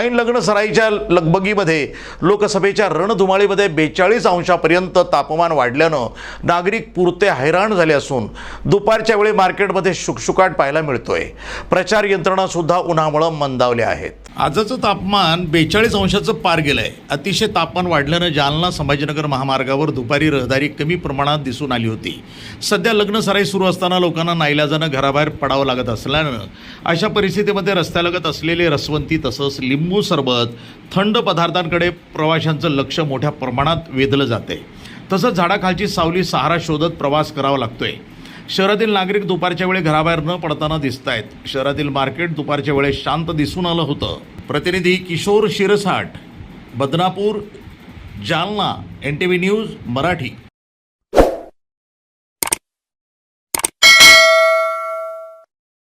ऐन लग्न सराईच्या लगबगीमध्ये लोकसभेच्या रणधुमाळीमध्ये 42 अंशापर्यंत तापमान वाढल्यानं नागरिक पुरते हैराण झाले असून दुपारच्या वेळी मार्केटमध्ये शुकशुकाट पाहायला मिळतोय। प्रचार यंत्रणा सुद्धा उन्हामुळे मंदावल्या आहेत। आजचं तापमान 42 अंशाचं पार गेलंय। अतिशय तापमान वाढल्यानं जालना संभाजीनगर महामार्गावर दुपारी रहदारी कमी प्रमाणात दिसून आली होती। सध्या लग्न सराई सुरू असताना लोकांना नाईलाजानं घराबाहेर पडावं लागत असल्यानं अशा परिस्थितीमध्ये रस्त्यालगत असलेले रसवंती तसंच लिंबू सरबत थंड पदार्थांकडे प्रवाशांचं लक्ष मोठ्या प्रमाणात वेधलं जाते। तसंच झाडाखालची सावली सहारा शोधत प्रवास करावा लागतोय। शहरातील नागरिक दुपारच्या वेळी घराबाहेर न पडताना दिसत आहेत। शहरातील मार्केट दुपारच्या वेळेस शांत दिसून आलं होतं। प्रतिनिधी किशोर शिरसाट, बदनापूर, जालना, NTV न्यूज मराठी।